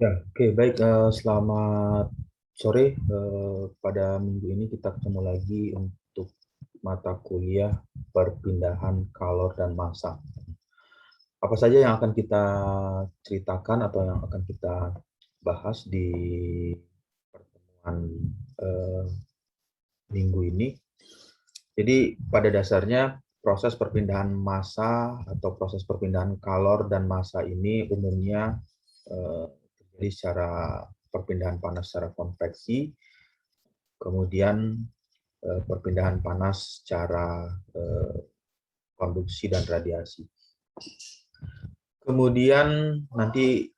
Ya, oke, baik. Selamat sore. Pada minggu ini kita ketemu lagi untuk mata kuliah perpindahan kalor dan massa. Apa saja yang akan kita ceritakan atau yang akan kita bahas di pertemuan eh, minggu ini? Jadi pada dasarnya proses perpindahan massa atau proses perpindahan kalor dan massa ini umumnya terjadi secara perpindahan panas secara konveksi, kemudian perpindahan panas secara konduksi dan radiasi. Kemudian nanti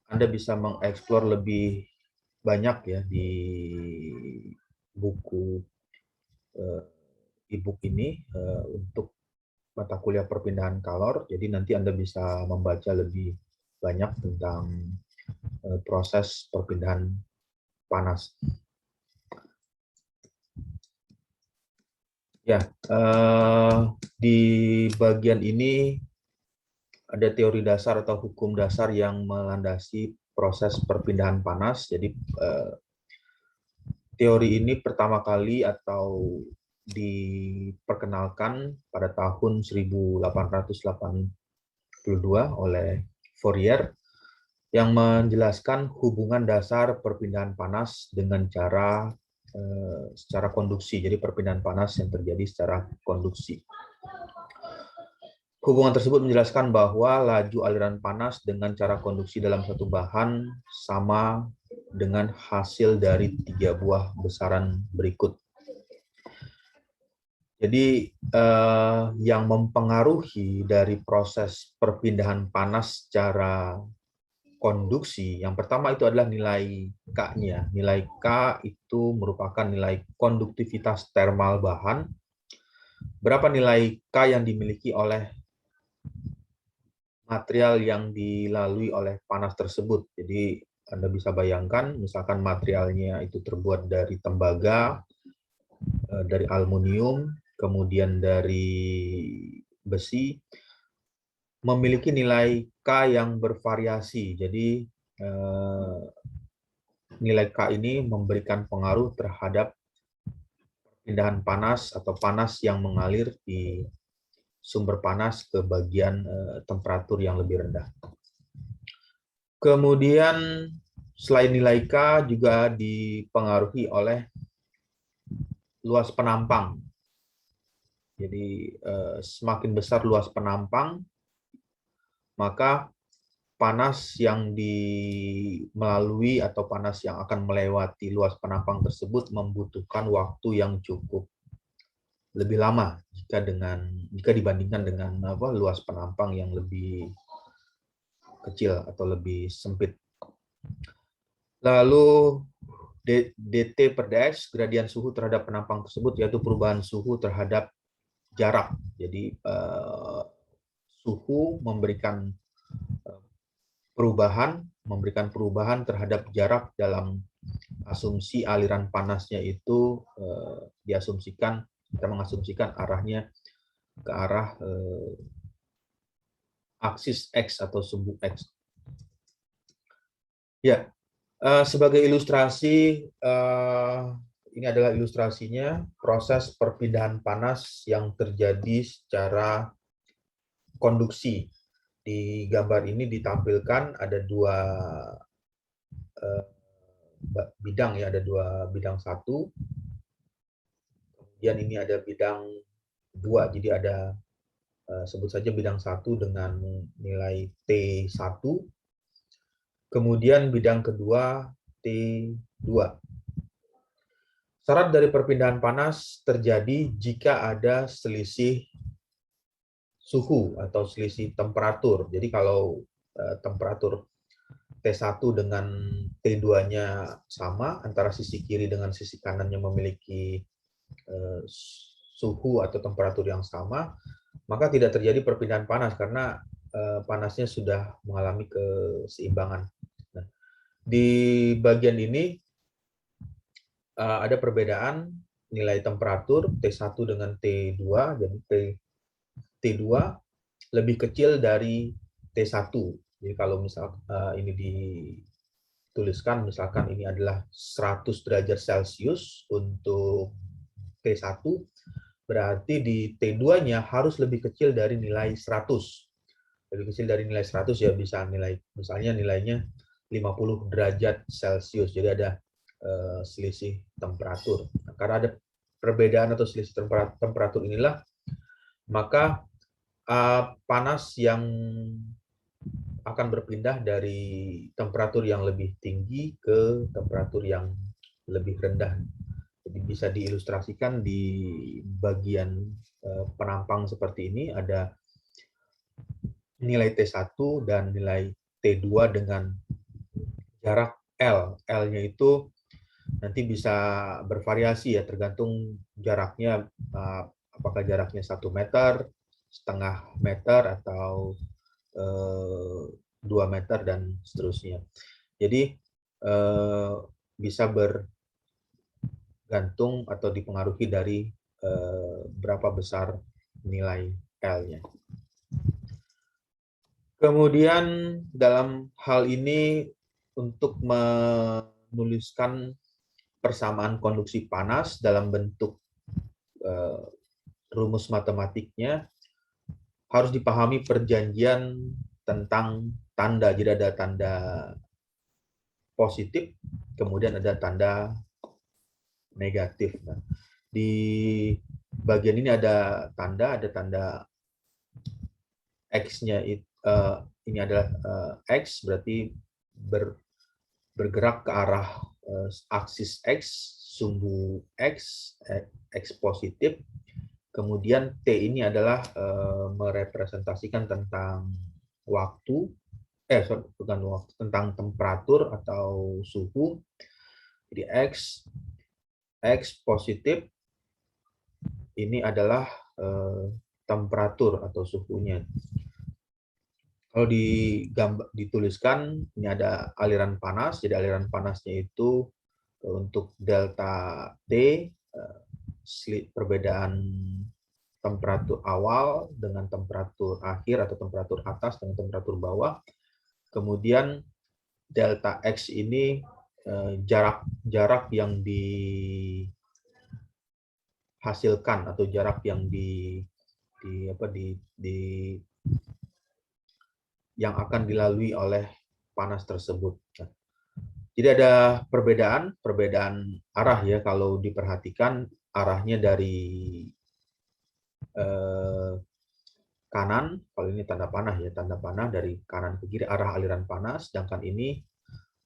Anda bisa mengeksplor lebih banyak ya di buku e-book ini untuk mata kuliah perpindahan kalor. Jadi nanti Anda bisa membaca lebih banyak tentang proses perpindahan panas. Ya, di bagian ini ada teori dasar atau hukum dasar yang melandasi proses perpindahan panas. Jadi teori ini pertama kali atau diperkenalkan pada tahun 1882 oleh Fourier yang menjelaskan hubungan dasar perpindahan panas dengan cara secara konduksi. Jadi perpindahan panas yang terjadi secara konduksi. Hubungan tersebut menjelaskan bahwa laju aliran panas dengan cara konduksi dalam satu bahan sama dengan hasil dari 3 buah besaran berikut. Jadi yang mempengaruhi dari proses perpindahan panas secara konduksi, yang pertama itu adalah nilai K-nya. Nilai K itu merupakan nilai konduktivitas termal bahan. Berapa nilai K yang dimiliki oleh material yang dilalui oleh panas tersebut. Jadi Anda bisa bayangkan, misalkan materialnya itu terbuat dari tembaga, dari aluminium, kemudian dari besi, memiliki nilai K yang bervariasi. Jadi nilai K ini memberikan pengaruh terhadap perpindahan panas atau panas yang mengalir di sumber panas ke bagian temperatur yang lebih rendah. Kemudian selain nilai K juga dipengaruhi oleh luas penampang. Jadi semakin besar luas penampang, maka panas yang melalui atau panas yang akan melewati luas penampang tersebut membutuhkan waktu yang cukup lebih lama jika dibandingkan dengan luas penampang yang lebih kecil atau lebih sempit. Lalu DT per dx, gradian suhu terhadap penampang tersebut, yaitu perubahan suhu terhadap jarak. Jadi suhu memberikan perubahan terhadap jarak dalam asumsi aliran panasnya itu kita mengasumsikan arahnya ke arah aksis X atau sumbu X. Ya, sebagai ilustrasi, ini adalah ilustrasinya proses perpindahan panas yang terjadi secara konduksi. Di gambar ini ditampilkan ada dua bidang ya, ada dua bidang satu. Kemudian ini ada bidang dua, jadi ada sebut saja bidang satu dengan nilai T1. Kemudian bidang kedua T2. Syarat dari perpindahan panas terjadi jika ada selisih suhu atau selisih temperatur. Jadi kalau temperatur T1 dengan T2-nya sama, antara sisi kiri dengan sisi kanannya memiliki suhu atau temperatur yang sama, maka tidak terjadi perpindahan panas karena panasnya sudah mengalami keseimbangan. Nah, di bagian ini ada perbedaan nilai temperatur T1 dengan T2, jadi T2 lebih kecil dari T1. Jadi kalau misal ini dituliskan, misalkan ini adalah 100 derajat Celcius untuk T1, berarti di T2-nya harus lebih kecil dari nilai 100. Lebih kecil dari nilai 100 ya bisa misalnya nilainya 50 derajat Celcius. Jadi ada selisih temperatur. Nah, karena ada perbedaan atau selisih temperatur inilah, maka panas yang akan berpindah dari temperatur yang lebih tinggi ke temperatur yang lebih rendah. Jadi bisa diilustrasikan di bagian penampang seperti ini, ada nilai T1 dan nilai T2 dengan jarak L. L-nya itu nanti bisa bervariasi ya, tergantung jaraknya, apakah jaraknya 1 meter, setengah meter, atau 2 meter, dan seterusnya. Jadi bisa bergantung atau dipengaruhi dari berapa besar nilai L-nya. Kemudian dalam hal ini, untuk menuliskan persamaan konduksi panas dalam bentuk rumus matematiknya, harus dipahami perjanjian tentang tanda. Jadi ada tanda positif, kemudian ada tanda negatif. Nah, di bagian ini ada tanda X-nya, ini adalah X, berarti bergerak ke arah aksis X, sumbu X, X positif. Kemudian T ini adalah merepresentasikan tentang waktu, bukan waktu, tentang temperatur atau suhu. Jadi X positif ini adalah temperatur atau suhunya. Kalau dituliskan, ini ada aliran panas. Jadi aliran panasnya itu untuk delta T, perbedaan temperatur awal dengan temperatur akhir atau temperatur atas dengan temperatur bawah. Kemudian delta X ini jarak yang dihasilkan atau jarak yang yang akan dilalui oleh panas tersebut. Jadi ada perbedaan arah ya, kalau diperhatikan arahnya dari kanan, kalau ini tanda panah ya, tanda panah dari kanan ke kiri, arah aliran panas, sedangkan ini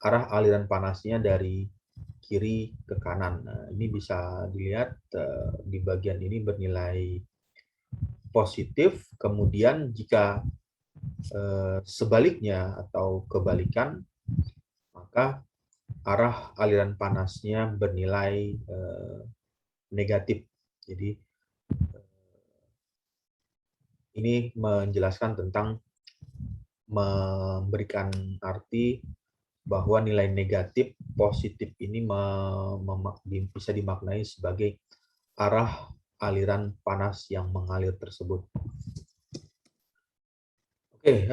arah aliran panasnya dari kiri ke kanan. Nah, ini bisa dilihat di bagian ini bernilai positif, kemudian jika sebaliknya atau kebalikan, maka arah aliran panasnya bernilai negatif. Jadi ini menjelaskan tentang, memberikan arti bahwa nilai negatif positif ini bisa dimaknai sebagai arah aliran panas yang mengalir tersebut. Oke,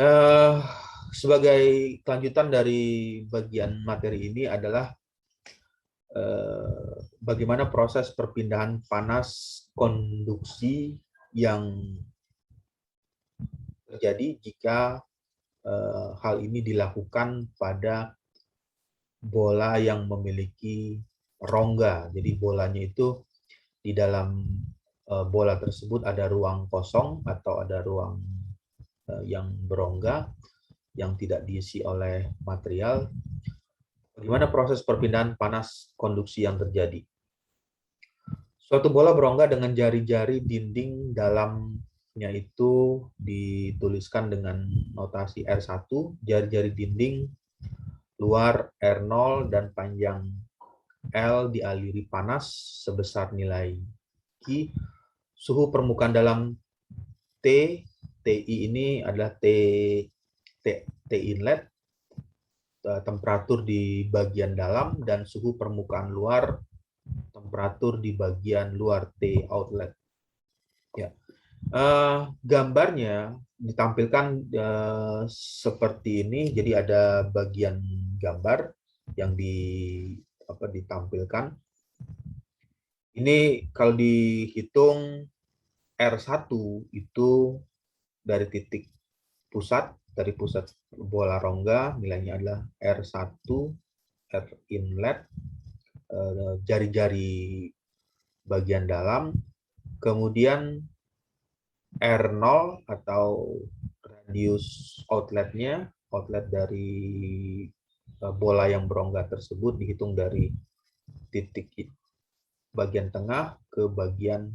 sebagai kelanjutan dari bagian materi ini adalah bagaimana proses perpindahan panas konduksi yang terjadi jika hal ini dilakukan pada bola yang memiliki rongga. Jadi bolanya itu di dalam bola tersebut ada ruang kosong atau ada ruang yang berongga yang tidak diisi oleh material. Bagaimana proses perpindahan panas konduksi yang terjadi? Suatu bola berongga dengan jari-jari dinding dalamnya itu dituliskan dengan notasi R1, jari-jari dinding luar R0 dan panjang L dialiri panas sebesar nilai Q. Suhu permukaan dalam TI ini adalah T inlet, temperatur di bagian dalam, dan suhu permukaan luar, temperatur di bagian luar, T outlet. Ya. Gambarnya ditampilkan seperti ini. Jadi ada bagian gambar yang ditampilkan. Ini kalau dihitung R1 itu dari titik pusat, dari pusat bola rongga, nilainya adalah R1, R inlet, jari-jari bagian dalam, kemudian R0 atau radius outletnya, outlet dari bola yang berongga tersebut dihitung dari titik bagian tengah ke bagian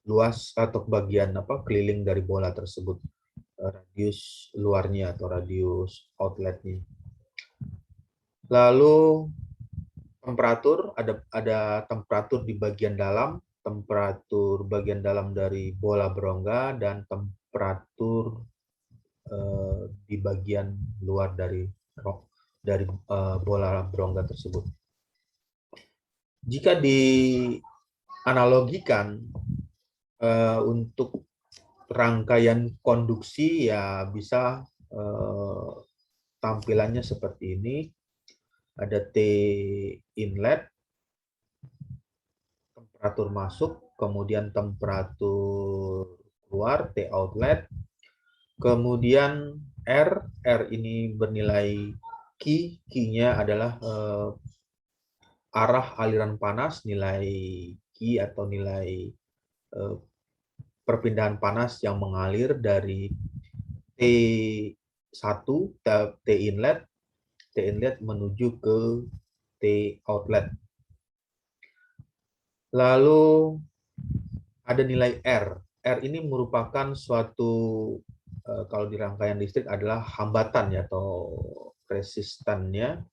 luas atau bagian keliling dari bola tersebut, radius luarnya atau radius outletnya. Lalu temperatur, ada temperatur di bagian dalam, temperatur bagian dalam dari bola berongga, dan temperatur di bagian luar dari bola berongga tersebut. Jika dianalogikan untuk rangkaian konduksi, ya bisa tampilannya seperti ini. Ada T inlet, temperatur masuk, kemudian temperatur keluar, T outlet, kemudian R ini bernilai Q-nya adalah arah aliran panas, nilai Q atau nilai perpindahan panas yang mengalir dari T1, T inlet menuju ke T outlet. Lalu ada nilai R. R ini merupakan suatu, kalau di rangkaian listrik adalah hambatan ya, atau resistannya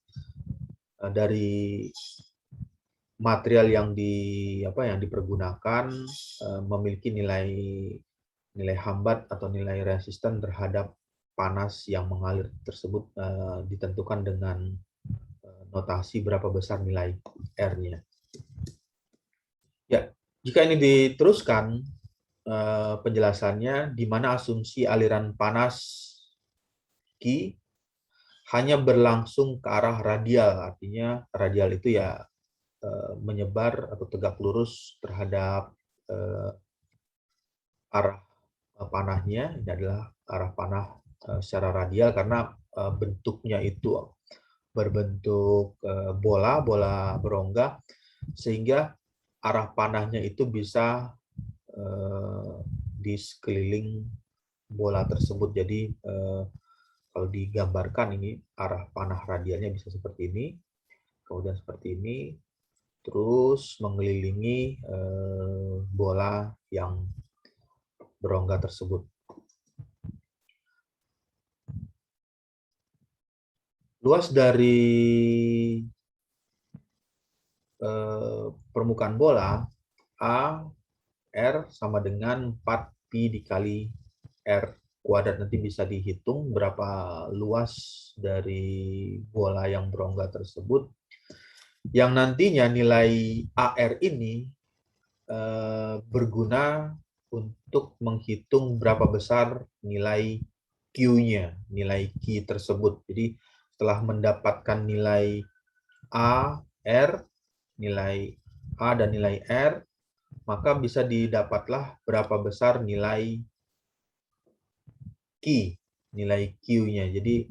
dari material yang dipergunakan memiliki nilai hambat atau nilai resisten terhadap panas yang mengalir tersebut, ditentukan dengan notasi berapa besar nilai R-nya. Ya, jika ini diteruskan penjelasannya, di mana asumsi aliran panas Q hanya berlangsung ke arah radial, artinya radial itu ya menyebar atau tegak lurus terhadap arah panahnya. Ini adalah arah panah secara radial karena bentuknya itu berbentuk bola berongga, sehingga arah panahnya itu bisa di sekeliling bola tersebut. Jadi kalau digambarkan, ini arah panah radialnya bisa seperti ini, kemudian seperti ini, terus mengelilingi bola yang berongga tersebut. Luas dari permukaan bola A R sama dengan 4Pi dikali R kuadrat. Nanti bisa dihitung berapa luas dari bola yang berongga tersebut, yang nantinya nilai AR ini berguna untuk menghitung berapa besar nilai Q-nya, nilai Q tersebut. Jadi setelah mendapatkan nilai A, R, nilai A dan nilai R, maka bisa didapatlah berapa besar nilai Q, nilai Q-nya. Jadi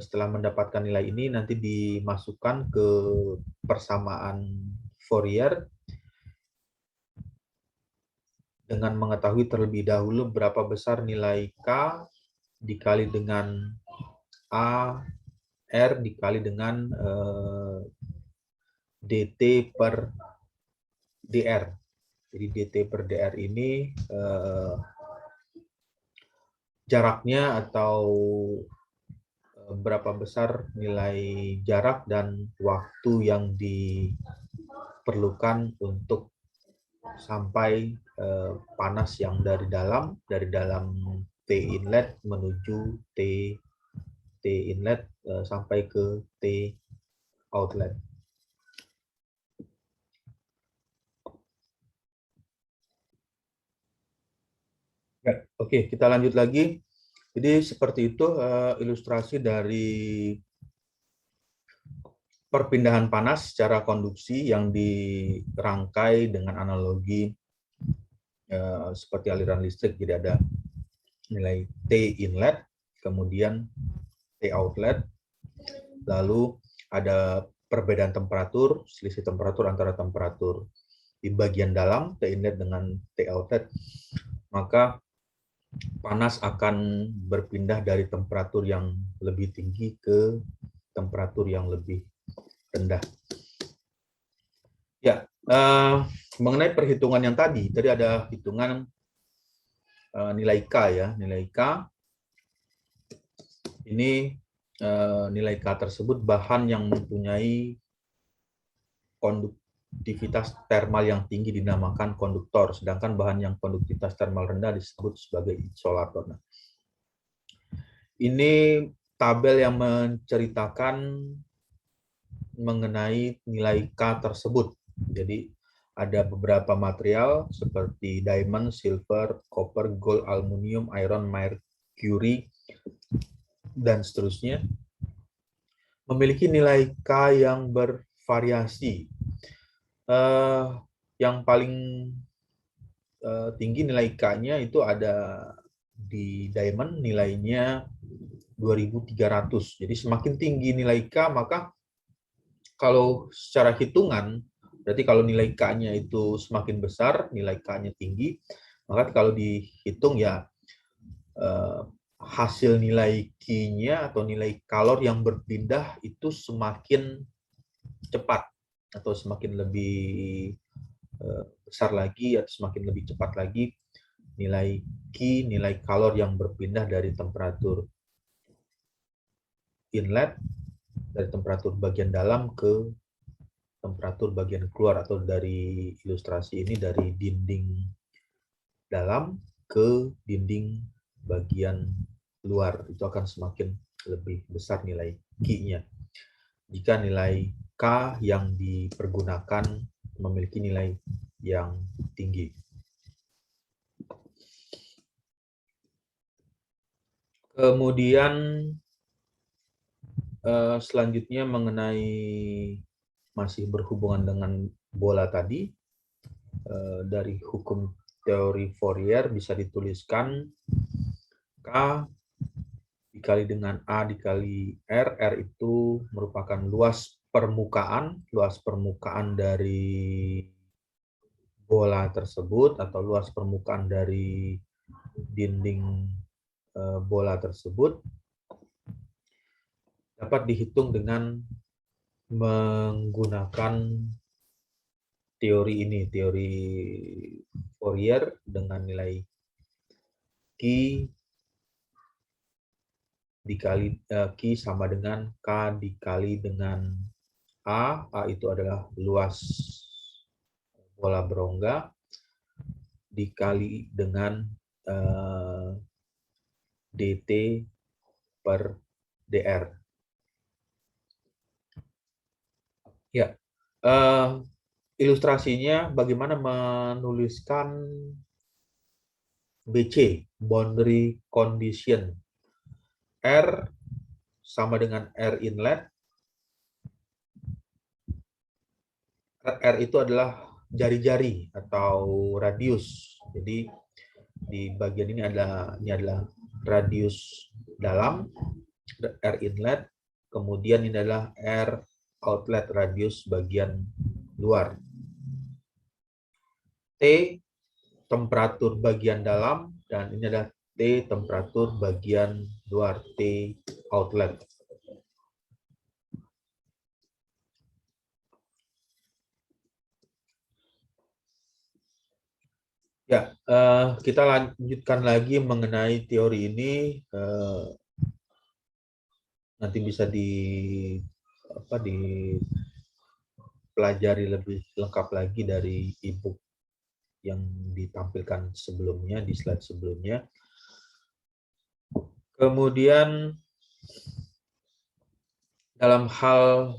setelah mendapatkan nilai ini, nanti dimasukkan ke persamaan Fourier dengan mengetahui terlebih dahulu berapa besar nilai K dikali dengan A, R dikali dengan DT per DR. Jadi DT per DR ini jaraknya atau berapa besar nilai jarak dan waktu yang diperlukan untuk sampai panas yang dari dalam T inlet menuju T inlet sampai ke T outlet. Ya, oke, kita lanjut lagi. Jadi seperti itu ilustrasi dari perpindahan panas secara konduksi yang dirangkai dengan analogi seperti aliran listrik. Jadi ada nilai T inlet, kemudian T outlet, lalu ada perbedaan temperatur, selisih temperatur antara temperatur di bagian dalam T inlet dengan T outlet, maka panas akan berpindah dari temperatur yang lebih tinggi ke temperatur yang lebih rendah. Ya, mengenai perhitungan yang tadi ada hitungan nilai K ya, nilai K ini nilai K tersebut bahan yang mempunyai konduktivitas termal yang tinggi dinamakan konduktor, sedangkan bahan yang konduktivitas termal rendah disebut sebagai isolator. Nah, ini tabel yang menceritakan mengenai nilai K tersebut. Jadi ada beberapa material seperti diamond, silver, copper, gold, aluminium, iron, mercury, dan seterusnya memiliki nilai K yang bervariasi. Yang paling tinggi nilai K-nya itu ada di diamond, nilainya 2300. Jadi semakin tinggi nilai K, maka kalau secara hitungan, berarti kalau nilai K-nya itu semakin besar, nilai K-nya tinggi, maka kalau dihitung ya hasil nilai Q-nya atau nilai kalor yang berpindah itu semakin cepat atau semakin lebih besar lagi atau semakin lebih cepat lagi nilai Q, nilai kalor yang berpindah dari temperatur inlet, dari temperatur bagian dalam ke temperatur bagian keluar, atau dari ilustrasi ini dari dinding dalam ke dinding bagian luar, itu akan semakin lebih besar nilai Q-nya. Jika nilai K yang dipergunakan memiliki nilai yang tinggi. Kemudian selanjutnya mengenai masih berhubungan dengan bola tadi, dari hukum teori Fourier bisa dituliskan K dikali dengan A dikali R. R itu merupakan luas permukaan dari bola tersebut atau luas permukaan dari dinding bola tersebut dapat dihitung dengan menggunakan teori ini, teori Fourier, dengan nilai Q dikali Q sama dengan K dikali dengan A. A itu adalah luas bola berongga dikali dengan dt per dr. Ya, ilustrasinya bagaimana menuliskan BC, boundary condition. R sama dengan R inlet. R itu adalah jari-jari atau radius. Jadi di bagian ini adalah radius dalam, R inlet, kemudian ini adalah R outlet, radius bagian luar. T temperatur bagian dalam, dan ini adalah T temperatur bagian luar, T outlet. Ya, kita lanjutkan lagi mengenai teori ini. Nanti bisa dipelajari lebih lengkap lagi dari e-book yang ditampilkan sebelumnya, di slide sebelumnya. Kemudian dalam hal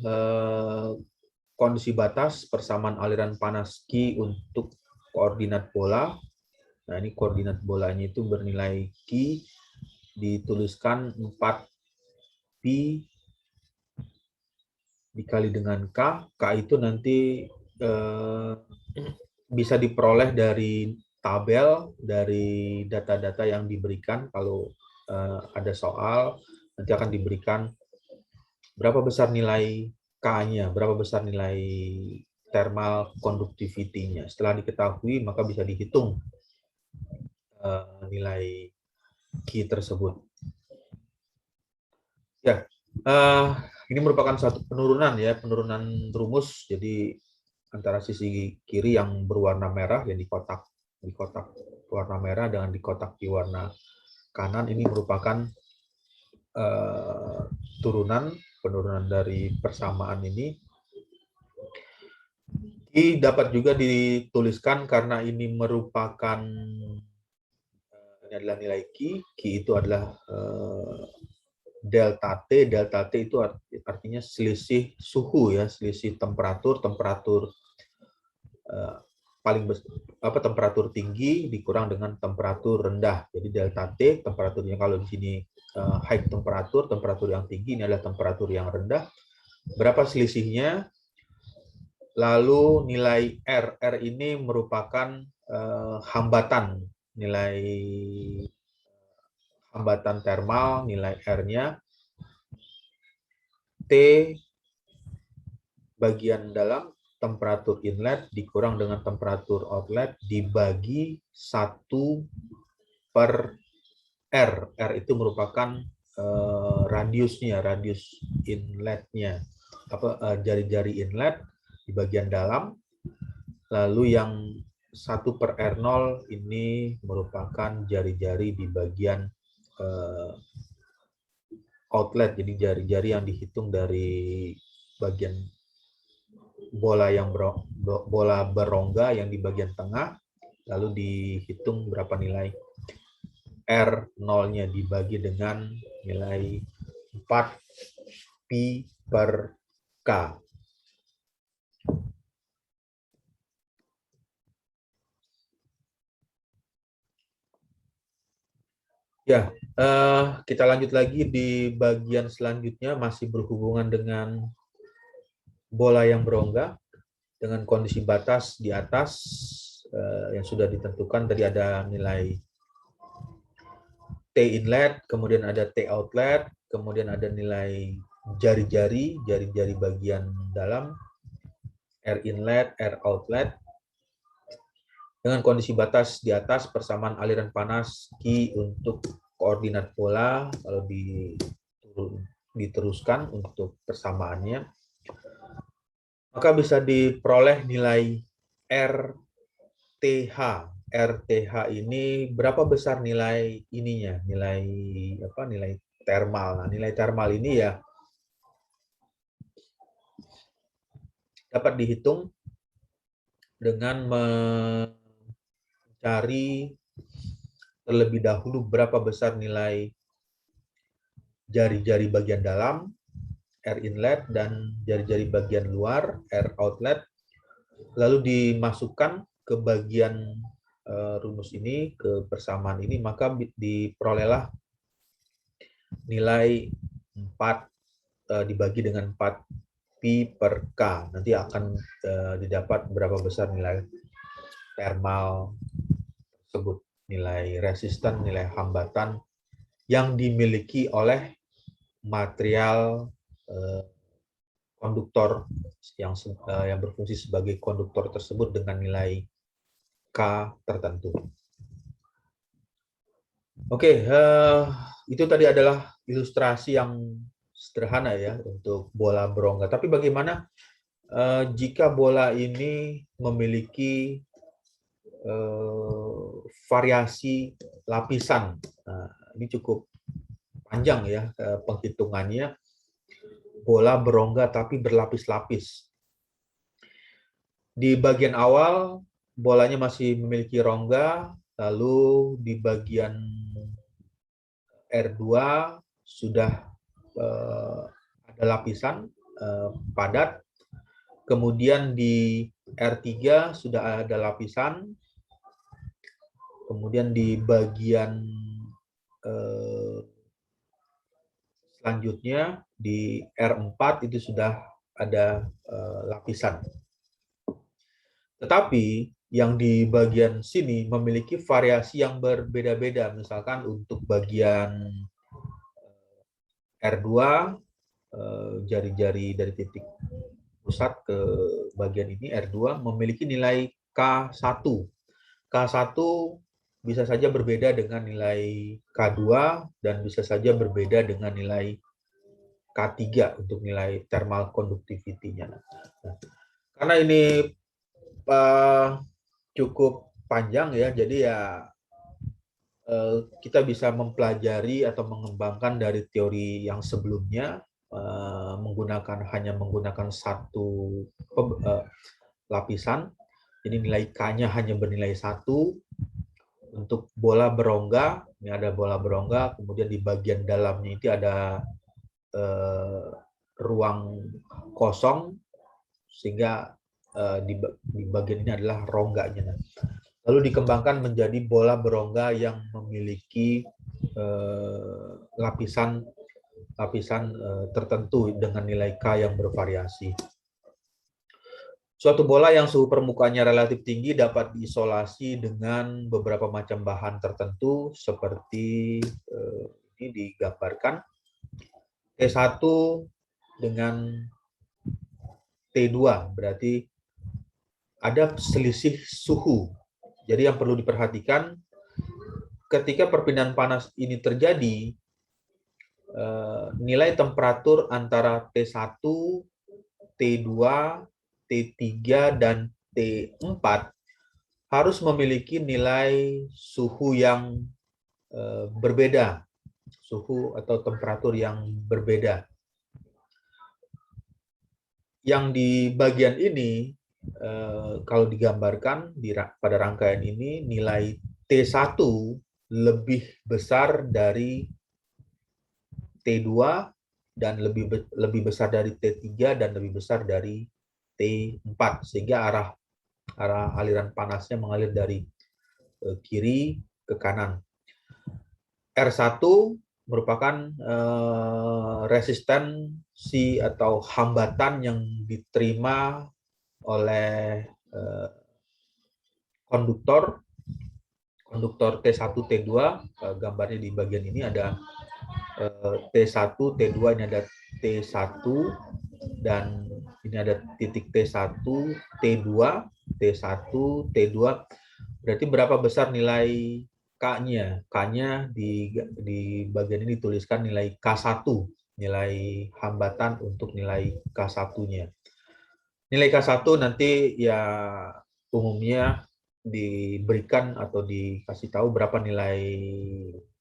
kondisi batas persamaan aliran panas Q untuk koordinat bola, Nah, ini koordinat bolanya itu bernilai Q, dituliskan 4pi dikali dengan K. K itu nanti bisa diperoleh dari tabel, dari data-data yang diberikan. Kalau ada soal, nanti akan diberikan berapa besar nilai K-nya, berapa besar nilai thermal conductivity-nya. Setelah diketahui, maka bisa dihitung nilai Q tersebut. Ya, ini merupakan satu penurunan ya, penurunan rumus. Jadi antara sisi kiri yang berwarna merah yang di kotak warna merah dengan di kotak di warna kanan, ini merupakan penurunan dari persamaan ini. Ini dapat juga dituliskan karena ini merupakan ini adalah nilai Q. Q itu adalah delta T. Delta T itu artinya selisih suhu ya, selisih temperatur temperatur tinggi dikurang dengan temperatur rendah. Jadi delta T temperaturnya, kalau di sini high temperatur yang tinggi, ini adalah temperatur yang rendah. Berapa selisihnya? Lalu nilai R. R ini merupakan hambatan, nilai hambatan termal, nilai R-nya. T bagian dalam temperatur inlet dikurang dengan temperatur outlet dibagi 1 per R. R itu merupakan radiusnya, radius inletnya, jari-jari inlet di bagian dalam. Lalu yang 1 per R0 ini merupakan jari-jari di bagian outlet. Jadi jari-jari yang dihitung dari bagian bola berongga yang di bagian tengah, lalu dihitung berapa nilai R0-nya dibagi dengan nilai 4pi per K. Ya, kita lanjut lagi di bagian selanjutnya, masih berhubungan dengan bola yang berongga dengan kondisi batas di atas yang sudah ditentukan. Tadi ada nilai T inlet, kemudian ada T outlet, kemudian ada nilai jari-jari bagian dalam, R inlet, R outlet. Dengan kondisi batas di atas, persamaan aliran panas Q untuk koordinat bola, kalau diteruskan untuk persamaannya, maka bisa diperoleh nilai RTH. RTH ini berapa besar nilai ininya, nilai thermal. Nah, nilai thermal ini ya dapat dihitung dengan mencari terlebih dahulu berapa besar nilai jari-jari bagian dalam, R inlet, dan jari-jari bagian luar, R outlet, lalu dimasukkan ke bagian rumus ini, ke persamaan ini, maka diperolehlah nilai 4 dibagi dengan 4pi per K. Nanti akan didapat berapa besar nilai thermal tersebut, nilai resisten, nilai hambatan yang dimiliki oleh material konduktor yang berfungsi sebagai konduktor tersebut dengan nilai K tertentu. Oke, itu tadi adalah ilustrasi yang sederhana ya untuk bola berongga. Tapi bagaimana jika bola ini memiliki variasi lapisan? Nah, ini cukup panjang ya penghitungannya. Bola berongga tapi berlapis-lapis. Di bagian awal bolanya masih memiliki rongga, lalu di bagian R2 sudah ada lapisan padat, kemudian di R3 sudah ada lapisan, Kemudian di bagian selanjutnya di R4 itu sudah ada lapisan. Tetapi yang di bagian sini memiliki variasi yang berbeda-beda. Misalkan untuk bagian R2, jari-jari dari titik pusat ke bagian ini R2 memiliki nilai K1. K1 bisa saja berbeda dengan nilai K2 dan bisa saja berbeda dengan nilai K3 untuk nilai thermal conductivity-nya. Nah, karena ini cukup panjang ya, jadi ya kita bisa mempelajari atau mengembangkan dari teori yang sebelumnya hanya menggunakan satu lapisan. Jadi nilai K-nya hanya bernilai 1. Untuk bola berongga, ini ada bola berongga, kemudian di bagian dalamnya itu ada ruang kosong, sehingga di bagian ini adalah rongganya. Lalu dikembangkan menjadi bola berongga yang memiliki lapisan tertentu dengan nilai K yang bervariasi. Suatu bola yang suhu permukaannya relatif tinggi dapat diisolasi dengan beberapa macam bahan tertentu seperti ini digambarkan. T1 dengan T2 berarti ada selisih suhu. Jadi yang perlu diperhatikan ketika perpindahan panas ini terjadi, nilai temperatur antara T1, T2, T3, dan T4 harus memiliki nilai suhu yang berbeda, suhu atau temperatur yang berbeda. Yang di bagian ini, kalau digambarkan pada rangkaian ini, nilai T1 lebih besar dari T2 dan lebih besar dari T3 dan lebih besar dari T4, sehingga arah aliran panasnya mengalir dari kiri ke kanan. R1 merupakan resistensi atau hambatan yang diterima oleh konduktor T1, T2, gambarnya di bagian ini ada T1, T2, ini ada T1, dan ini ada titik T1, T2, T1, T2. Berarti berapa besar nilai K-nya? K-nya di bagian ini dituliskan nilai K1, nilai hambatan untuk nilai K1-nya. Nilai K1 nanti ya umumnya diberikan atau dikasih tahu berapa nilai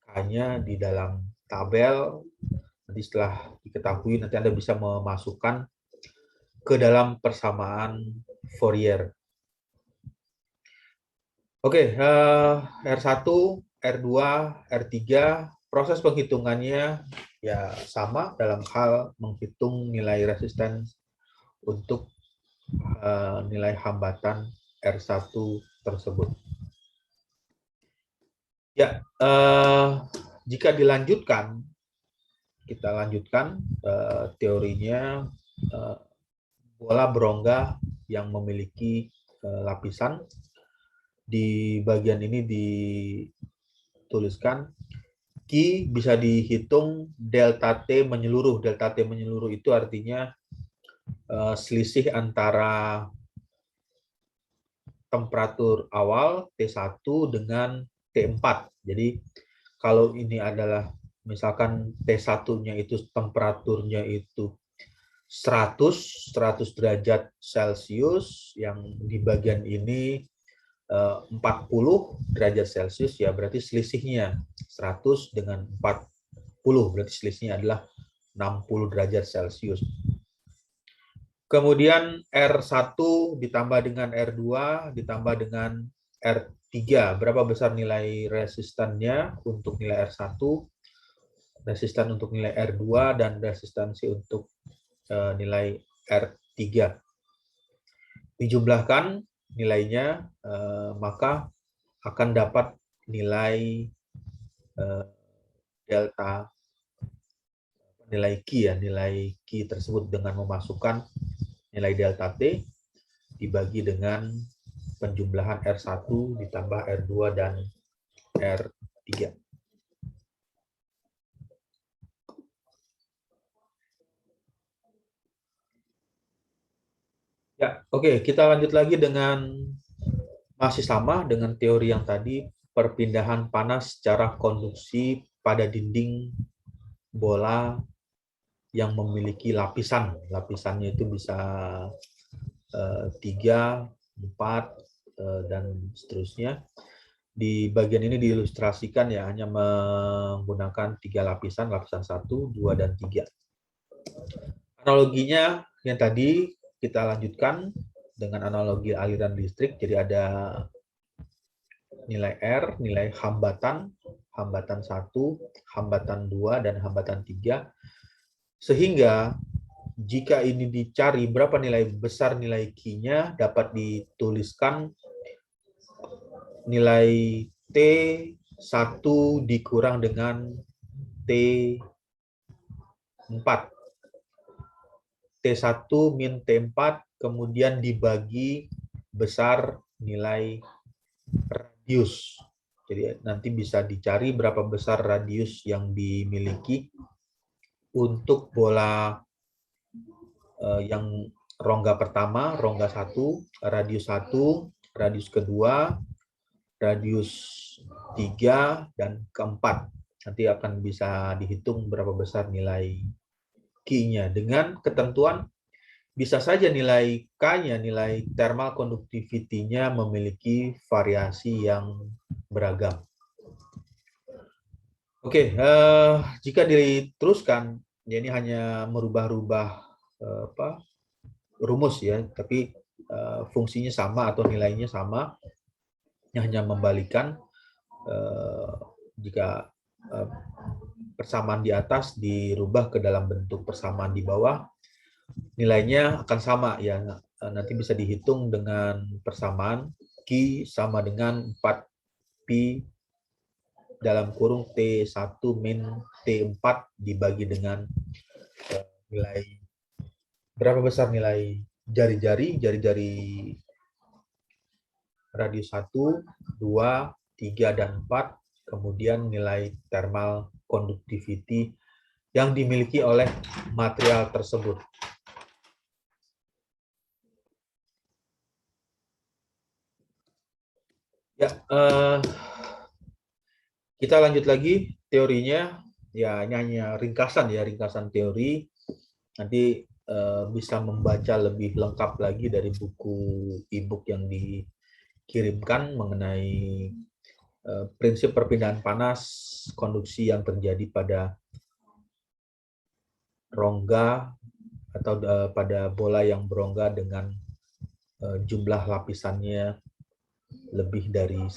K-nya di dalam tabel. Nanti setelah diketahui, nanti Anda bisa memasukkan ke dalam persamaan Fourier. Oke, R1, R2, R3, proses penghitungannya ya sama dalam hal menghitung nilai resisten untuk nilai hambatan R1 tersebut. Ya, jika dilanjutkan, kita lanjutkan teorinya bola berongga yang memiliki lapisan. Di bagian ini dituliskan Q bisa dihitung delta T menyeluruh. Delta T menyeluruh itu artinya selisih antara temperatur awal T1 dengan T4. Jadi kalau ini adalah misalkan T1-nya itu temperaturnya itu 100 derajat Celcius, yang di bagian ini 40 derajat Celcius, ya berarti selisihnya 100 dengan 40, berarti selisihnya adalah 60 derajat Celcius. Kemudian R1 ditambah dengan R2 ditambah dengan R3. Berapa besar nilai resistannya untuk nilai R1, resistan untuk nilai R2, dan resistansi untuk nilai R3. Dijumlahkan nilainya, maka akan dapat nilai delta, nilai Q tersebut dengan memasukkan nilai delta T dibagi dengan penjumlahan R1 ditambah R2 dan R3. Ya, oke, kita lanjut lagi dengan masih sama dengan teori yang tadi, perpindahan panas secara konduksi pada dinding bola yang memiliki lapisan. Lapisannya itu bisa 3, 4, dan seterusnya. Di bagian ini diilustrasikan ya hanya menggunakan 3 lapisan, lapisan 1, 2, dan 3. Analoginya yang tadi kita lanjutkan dengan analogi aliran listrik. Jadi ada nilai R, nilai hambatan, hambatan 1, hambatan 2, dan hambatan 3. Sehingga jika ini dicari berapa nilai besar nilai Q-nya, dapat dituliskan nilai T1 dikurang dengan T4. T1 min T4 kemudian dibagi besar nilai radius. Jadi nanti bisa dicari berapa besar radius yang dimiliki untuk bola yang rongga pertama, rongga 1, radius 1, radius kedua, radius 3, dan keempat. Nanti akan bisa dihitung berapa besar nilai Q-nya. Dengan ketentuan bisa saja nilai K-nya, nilai thermal conductivity-nya memiliki variasi yang beragam. Oke, jika diteruskan, ya ini hanya merubah-rubah rumus ya, tapi fungsinya sama atau nilainya sama, hanya membalikan jika persamaan di atas dirubah ke dalam bentuk persamaan di bawah, nilainya akan sama ya. Nanti bisa dihitung dengan persamaan Q sama dengan 4pi dalam kurung T1 min T4 dibagi dengan nilai berapa besar nilai jari-jari radius 1, 2, 3, dan 4, kemudian nilai thermal conductivity yang dimiliki oleh material tersebut. Ya, kita lanjut lagi teorinya. Ya, ini hanya ringkasan ya, ringkasan teori. Nanti bisa membaca lebih lengkap lagi dari buku e-book yang dikirimkan mengenai prinsip perpindahan panas konduksi yang terjadi pada rongga atau pada bola yang berongga dengan jumlah lapisannya lebih dari 1.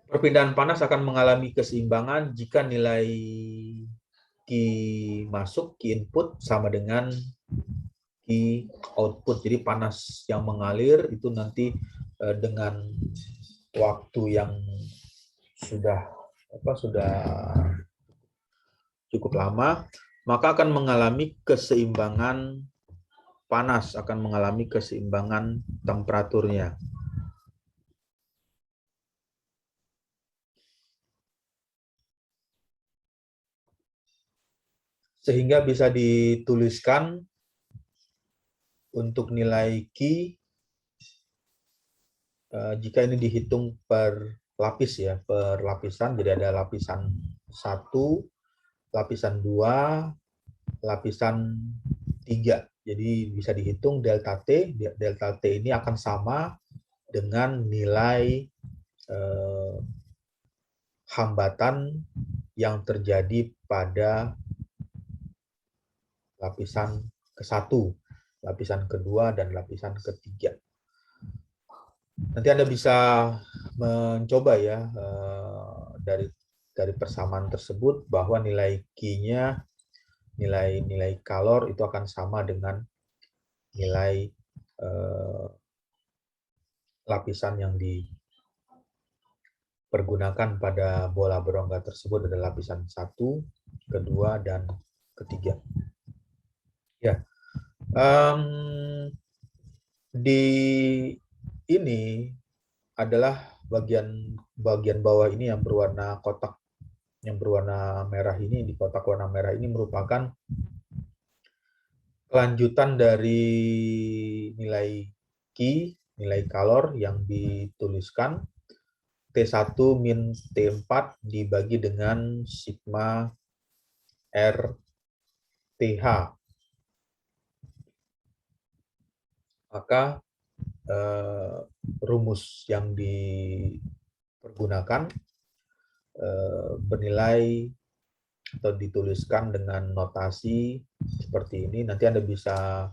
Perpindahan panas akan mengalami keseimbangan jika nilai Q masuk, Q input sama dengan Q output. Jadi panas yang mengalir itu nanti dengan waktu yang sudah cukup lama, maka akan mengalami keseimbangan panas, akan mengalami keseimbangan temperaturnya. Sehingga bisa dituliskan untuk nilai Q, jika ini dihitung per lapis ya, per lapisan, jadi ada lapisan 1, lapisan 2, lapisan 3. Jadi bisa dihitung delta T. Delta T ini akan sama dengan nilai hambatan yang terjadi pada lapisan ke-1, lapisan kedua, dan lapisan ketiga. Nanti Anda bisa mencoba ya dari persamaan tersebut bahwa nilai Q-nya, nilai kalor itu akan sama dengan nilai lapisan yang dipergunakan pada bola berongga tersebut adalah lapisan 1, kedua, dan ketiga. Ya, di ini adalah bagian bawah ini yang berwarna kotak, yang berwarna merah ini, di kotak warna merah ini merupakan kelanjutan dari nilai Q, nilai kalor yang dituliskan T1 min T4 dibagi dengan sigma RTH. Maka rumus yang dipergunakan bernilai atau dituliskan dengan notasi seperti ini. Nanti Anda bisa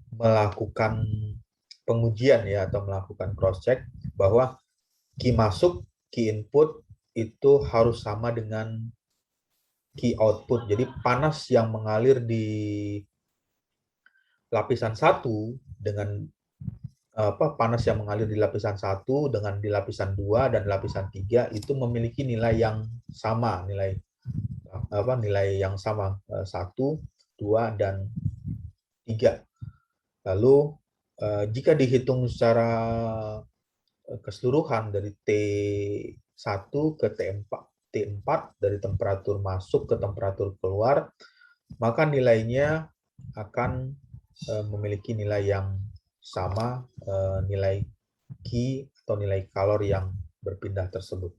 melakukan pengujian ya, atau melakukan cross check bahwa Q masuk, Q input itu harus sama dengan Q output. Jadi panas yang mengalir di lapisan 1 dengan panas yang mengalir di lapisan 1 dengan di lapisan 2 dan lapisan 3 itu memiliki nilai yang sama, nilai yang sama 1, 2, dan 3. Lalu jika dihitung secara keseluruhan dari T1 ke T4 dari temperatur masuk ke temperatur keluar, maka nilainya akan memiliki nilai yang sama, nilai Q atau nilai kalor yang berpindah tersebut.